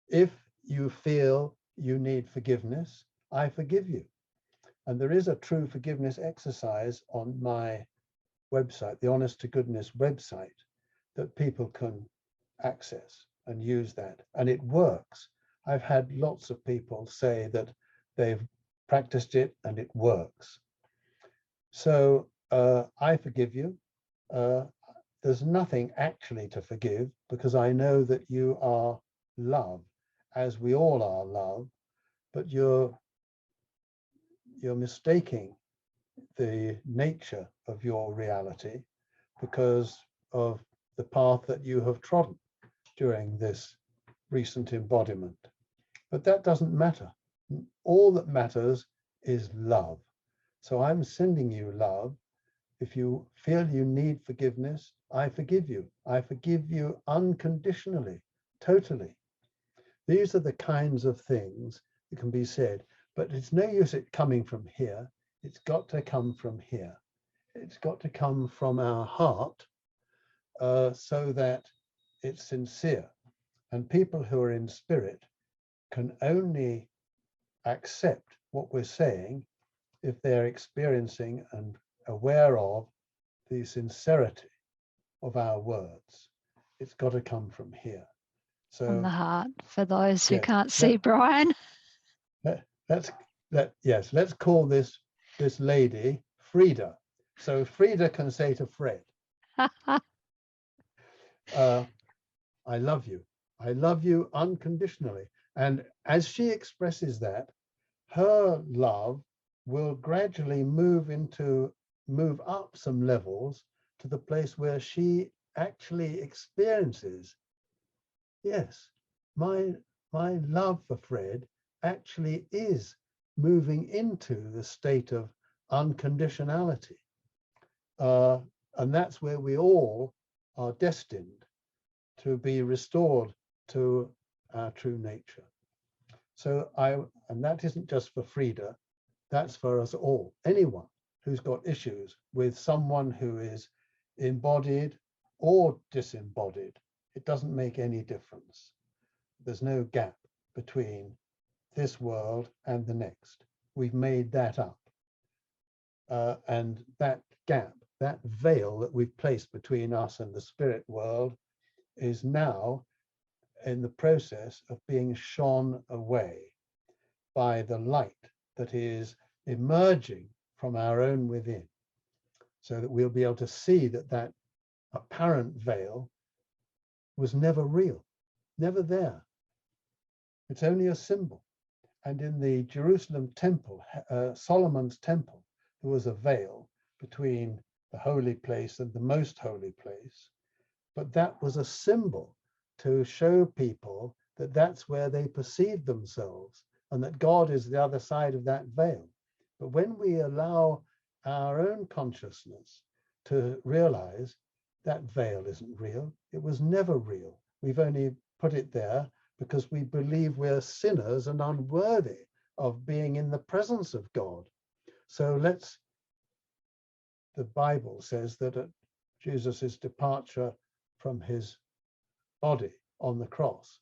If you feel you need forgiveness, I forgive you. And there is a true forgiveness exercise on my website, the Honest to Goodness website, that people can access and use that. And it works. I've had lots of people say that they've practiced it and it works. So I forgive you. There's nothing actually to forgive because I know that you are love, as we all are love, but you're mistaking the nature of your reality because of the path that you have trodden during this recent embodiment. But that doesn't matter. All that matters is love. So I'm sending you love. If you feel you need forgiveness, I forgive you. I forgive you unconditionally, totally. These are the kinds of things that can be said, but it's no use it coming from here. It's got to come from here. It's got to come from our heart so that it's sincere. And people who are in spirit can only accept what we're saying if they're experiencing and aware of the sincerity of our words. It's got to come from here. From the So heart, for those who yes, can't see Brian. let's call this lady Frida. So Frida can say to Fred, I love you. I love you unconditionally. And as she expresses that, her love will gradually move up some levels to the place where she actually experiences, yes, my love for Fred actually is moving into the state of unconditionality. And that's where we all are destined to be restored to our true nature. So and that isn't just for Frida, that's for us all. Anyone who's got issues with someone who is embodied or disembodied, it doesn't make any difference. There's no gap between this world and the next. We've made that up. And that gap, that veil that we've placed between us and the spirit world is now in the process of being shone away by the light that is emerging from our own within, so that we'll be able to see that that apparent veil was never real, never there. It's only a symbol. And in the Jerusalem temple, Solomon's temple, there was a veil between the holy place and the most holy place. But that was a symbol to show people that that's where they perceive themselves and that God is the other side of that veil. But when we allow our own consciousness to realize that veil isn't real, it was never real. We've only put it there because we believe we're sinners and unworthy of being in the presence of God. So the Bible says that at Jesus's departure from his body on the cross,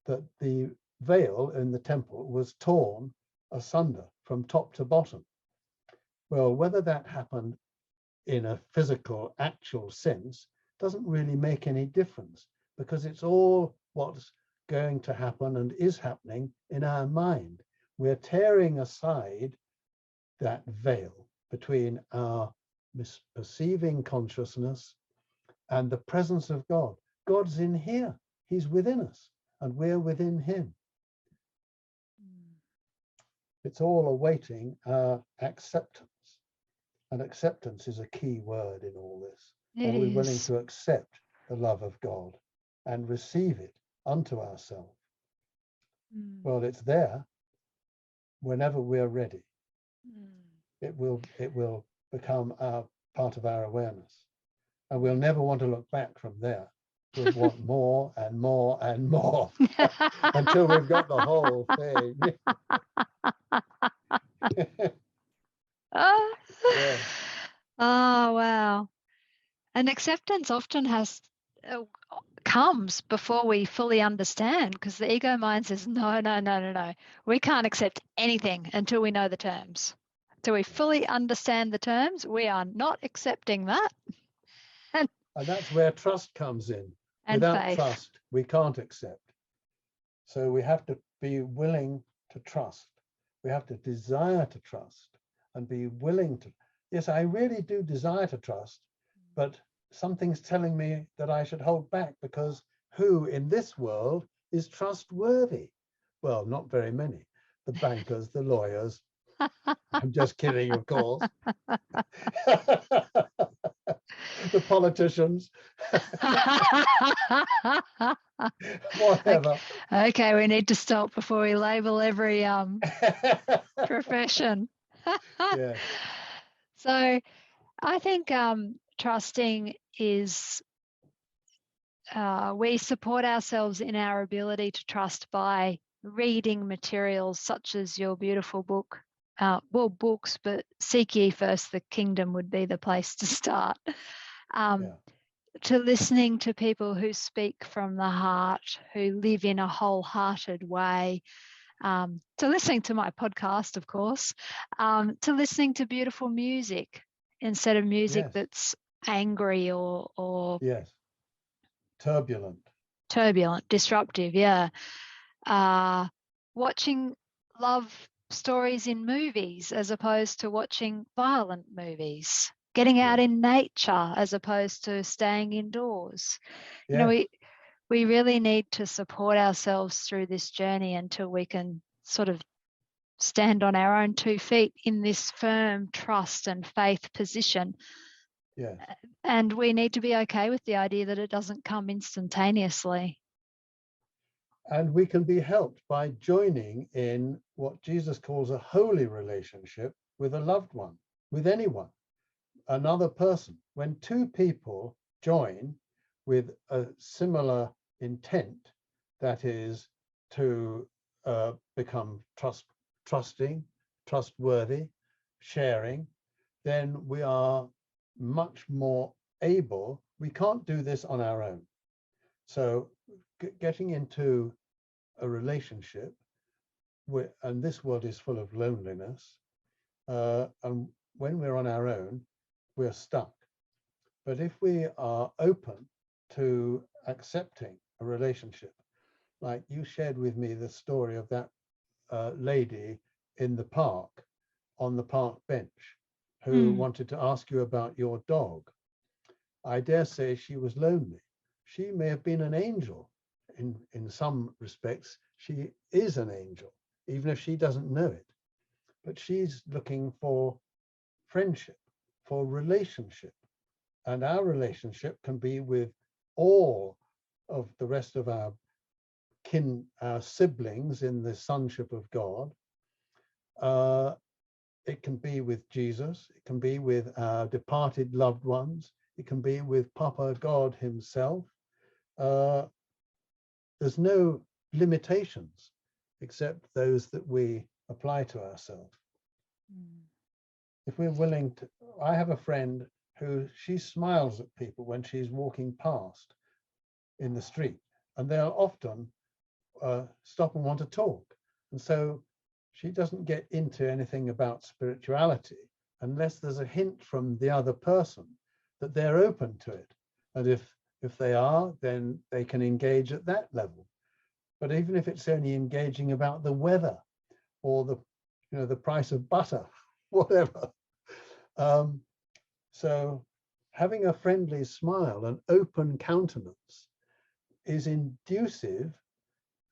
that the veil in the temple was torn asunder from top to bottom. Well, whether that happened in a physical, actual sense doesn't really make any difference because it's all what's going to happen and is happening in our mind. We're tearing aside that veil between our misperceiving consciousness and the presence of God. God's in here. He's within us and we're within him. It's all awaiting our acceptance. And acceptance is a key word in all this. Are we willing to accept the love of God and receive it unto ourselves? Well, it's there whenever we're ready. It will become part of our awareness. And we'll never want to look back from there. We'll want more and more and more until we've got the whole thing. Yeah. Oh, wow. And acceptance often comes before we fully understand, because the ego mind says, no. We can't accept anything until we know the terms. Till we fully understand the terms, we are not accepting that. And that's where trust comes in. And without faith. Trust, we can't accept. So we have to be willing to trust. We have to desire to trust and be willing yes, I really do desire to trust, but something's telling me that I should hold back, because who in this world is trustworthy? Well, not very many. The bankers, the lawyers. I'm just kidding, of course. The politicians, whatever. Okay, we need to stop before we label every profession. Yes, So I think trusting is we support ourselves in our ability to trust by reading materials such as your beautiful book. Well, books, but Seek Ye First the Kingdom would be the place to start. yeah, To listening to people who speak from the heart, who live in a wholehearted way, to listening to my podcast, of course, to listening to beautiful music instead of music yes, that's angry or yes. Turbulent. turbulent, disruptive. Yeah. Watching love stories in movies as opposed to watching violent movies. Getting out Yes, in nature as opposed to staying indoors. You know, yes. we really need to support ourselves through this journey until we can sort of stand on our own 2 feet in this firm trust and faith position. Yes. And we need to be okay with the idea that it doesn't come instantaneously. And we can be helped by joining in what Jesus calls a holy relationship with a loved one, with anyone, another person. When two people join with a similar intent, that is to become trusting, trustworthy, sharing, then we are much more able. We can't do this on our own. So getting into a relationship, and this world is full of loneliness, and when we're on our own, we're stuck. But if we are open to accepting a relationship, like you shared with me the story of that lady in the park, on the park bench, who wanted to ask you about your dog. I dare say she was lonely. She may have been an angel. In some respects, she is an angel, even if she doesn't know it. But she's looking for friendship, for relationship. And our relationship can be with all of the rest of our our siblings in the sonship of God. It can be with Jesus. It can be with our departed loved ones. It can be with Papa God himself. There's no limitations except those that we apply to ourselves. If we're willing to, I have a friend who she smiles at people when she's walking past in the street, and they'll often stop and want to talk. And so she doesn't get into anything about spirituality unless there's a hint from the other person that they're open to it. And if they are, then they can engage at that level. But even if it's only engaging about the weather or the price of butter, whatever. So having a friendly smile, an open countenance, is inducive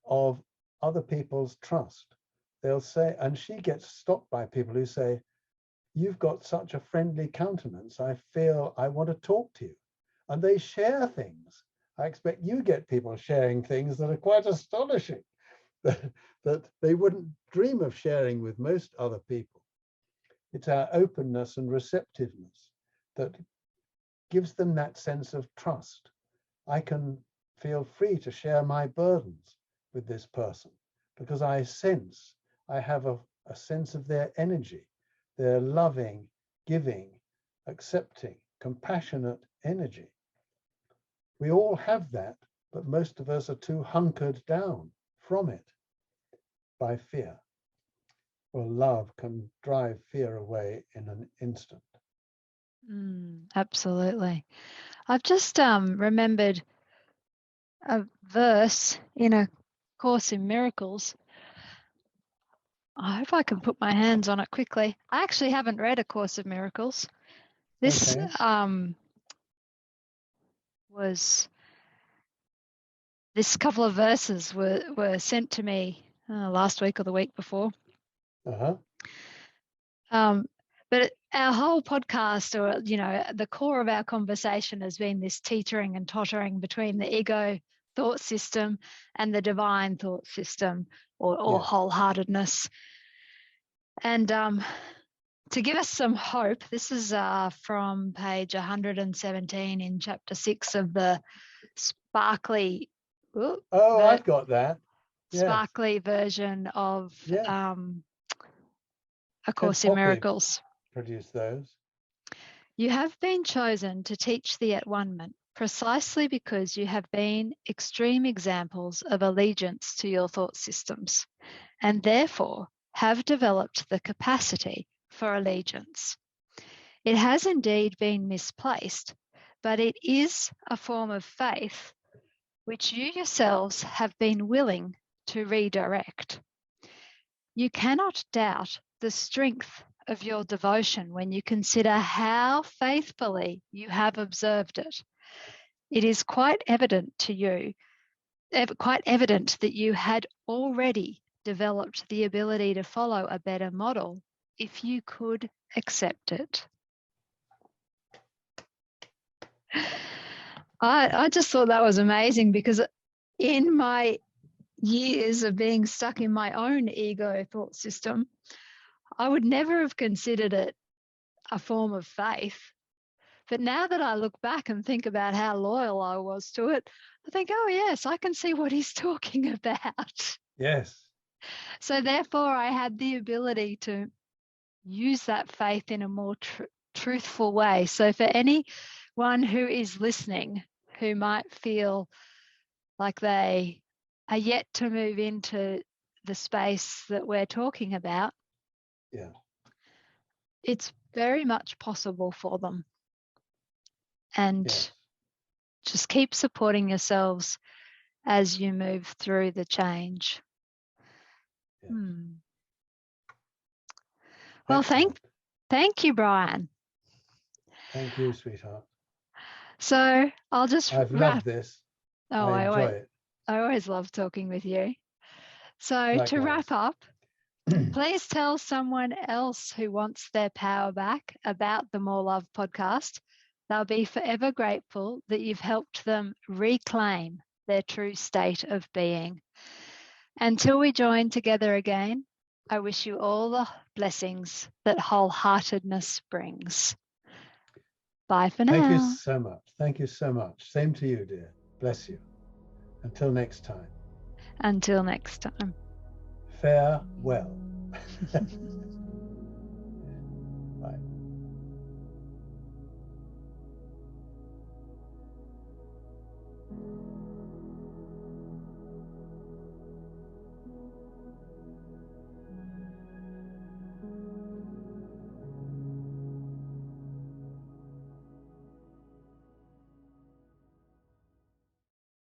of other people's trust. They'll say, and she gets stopped by people who say, "You've got such a friendly countenance. I feel I want to talk to you." And they share things. I expect you get people sharing things that are quite astonishing, that they wouldn't dream of sharing with most other people. It's our openness and receptiveness that gives them that sense of trust. I can feel free to share my burdens with this person because I sense I have a sense of their energy, their loving, giving, accepting, compassionate energy. We all have that, but most of us are too hunkered down from it by fear. Well, love can drive fear away in an instant. Absolutely. I've just remembered a verse in A Course in Miracles I hope I can put my hands on it quickly. I actually haven't read A Course of Miracles. This Okay. was this couple of verses were sent to me last week or the week before. Uh-huh. But our whole podcast, or the core of our conversation has been this teetering and tottering between the ego thought system and the divine thought system, or Yeah. wholeheartedness. And to give us some hope, this is from page 117 in chapter 6 of the sparkly. I've got that. Yes. Sparkly version of Yes. A Course in Miracles. Produce those. You have been chosen to teach the at-one-ment precisely because you have been extreme examples of allegiance to your thought systems, and therefore have developed the capacity for allegiance. It has indeed been misplaced, but it is a form of faith which you yourselves have been willing to redirect. You cannot doubt the strength of your devotion when you consider how faithfully you have observed it. It is quite evident to you, quite evident that you had already developed the ability to follow a better model if you could accept it. I just thought that was amazing, because in my years of being stuck in my own ego thought system, I would never have considered it a form of faith. But now that I look back and think about how loyal I was to it, I think, oh, yes, I can see what he's talking about. Yes. So therefore, I had the ability to use that faith in a more truthful way. So for anyone who is listening, who might feel like they are yet to move into the space that we're talking about, Yeah. it's very much possible for them. And Yes. just keep supporting yourselves as you move through the change. Yes. Well, Excellent. thank you, Brian. Thank you, sweetheart. So I'll just I've wrap. loved this. Oh, I enjoy it. I always love talking with you. So Likewise. to wrap up, please tell someone else who wants their power back about the More Love podcast. They'll be forever grateful that you've helped them reclaim their true state of being. Until we join together again, I wish you all the blessings that wholeheartedness brings. Bye for now. Thank you so much. Thank you so much. Same to you, dear. Bless you. Until next time. Until next time. Farewell.